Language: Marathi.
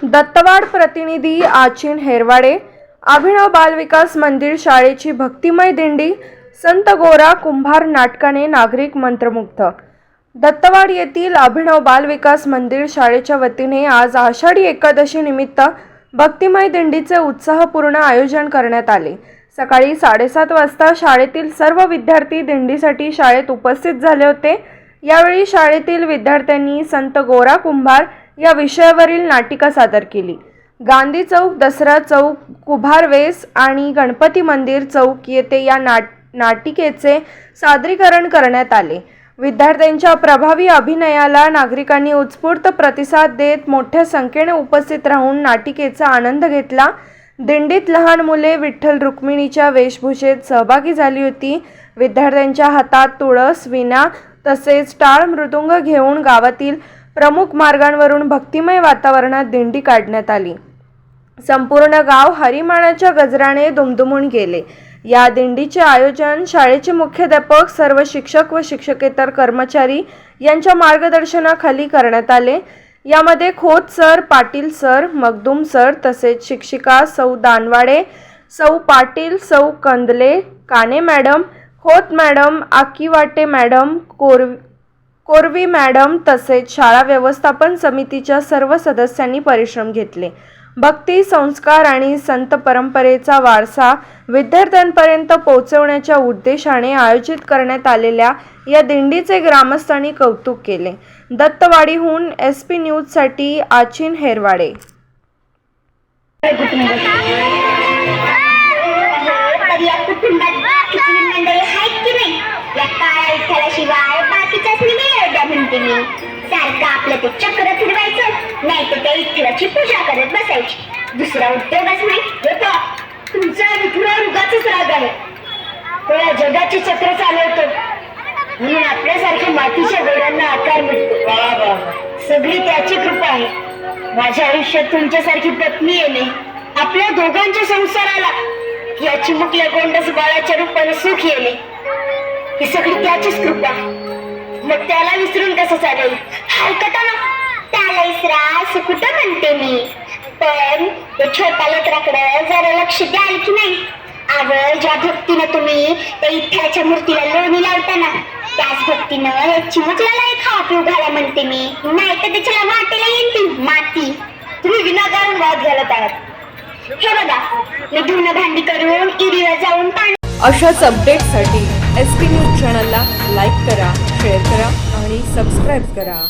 दत्तवाड प्रतिनिधी आचिन हेरवाडे। अभिनव बालविकास मंदिर शाळेची भक्तिमय दिंडी। संत गोरा कुंभार नाटकाने नागरिक मंत्रमुग्ध। दत्तवाड येथील अभिनव बालविकास मंदिर शाळेच्या वतीने आज आषाढी एकादशी निमित्त भक्तिमय दिंडीचे उत्साहपूर्ण आयोजन करण्यात आले। सकाळी 7:30 वाजता शाळेतील सर्व विद्यार्थी दिंडीसाठी शाळेत उपस्थित झाले होते। यावेळी शाळेतील विद्यार्थ्यांनी संत गोरा कुंभार या विषयावरील नाटिका सादर केली। गांधी चौक, दसरा चौक, कुभार वेस आणि गणपती मंदिर चौक येथे या नाटिकेचे सादरीकरण करण्यात आले। विद्यार्थ्यांच्या प्रभावी अभिनयाला नागरिकांनी उत्स्फूर्त प्रतिसाद देत मोठ्या संख्येने उपस्थित राहून नाटिकेचा आनंद घेतला। दिंडीत लहान मुले विठ्ठल रुक्मिणीच्या वेशभूषेत सहभागी झाली होती। विद्यार्थ्यांच्या हातात तुळस, वीणा तसेच टाळ मृदुंग घेऊन गावातील प्रमुख मार्गांवरून भक्तिमय वातावरणात दिंडी काढण्यात आली। संपूर्ण गाव हरिमाणाच्या गजराने दुमदुमून गेले। या दिंडीचे आयोजन शाळेचे मुख्याध्यापक, सर्व शिक्षक व शिक्षकेतर कर्मचारी यांच्या मार्गदर्शनाखाली करण्यात आले। यामध्ये Khot sir, Patil sir, Magdum sir तसेच शिक्षिका सौ दानवाडे, सौ पाटील, सौ Kandale, Kane madam, Khot madam, Akiwate madam, Korvi madam तसेच शाळा व्यवस्थापन समितीच्या सर्व सदस्यांनी परिश्रम घेतले। भक्ती, संस्कार आणि संत परंपरेचा वारसा विद्यार्थ्यांपर्यंत पोहोचवण्याच्या उद्देशाने आयोजित करण्यात आलेल्या या दिंडीचे ग्रामस्थांनी कौतुक केले। दत्तवाडीहून SP न्यूजसाठी आचिन हेरवाडे। सारखं आपलं ते चक्र फिरवायचं, नाही तर त्या इथल्याची पूजा करत बसायची। दुसरा उद्योगच नाही। तुमचा विठुरावर उगाचच राग आहे। तो या जगाचे चक्र चालवतो म्हणून आपल्यासारख्या मातीच्या गोळ्यांना आकार मिळतो। सगळी त्याची कृपा आहे। माझ्या आयुष्यात तुमच्यासारखी पत्नी येणे, आपल्या दोघांच्या संसाराला या चिमुकल्या गोंडस बाळाच्या रूपाने सुख येणे, ही सगळी त्याचीच कृपा। मग त्याला विसरून कसं चालेल? ऐकता ना, त्याला विसरा असं कुठं म्हणते मी, पण ते छोट्या लेकराकडे जरा लक्ष द्याल की नाही? आवड ज्या भक्तीनं तुम्ही त्या इथल्याच्या मूर्तीला लोणी लावताना, त्याच भक्तीनं चिमुकल्याला खावा पिऊ घाला म्हणते मी, नाही तर त्याच्याला वाटेला येईल ती माती। तुम्ही विनाकारण वाद घालत आहात। हे बघा, मी धुणं भांडी करून इरीवर जाऊन पाणी। अशाच अपडेटसाठी SP न्यूज चॅनलला लाईक करा, शेअर करा आणि सबस्क्राईब करा।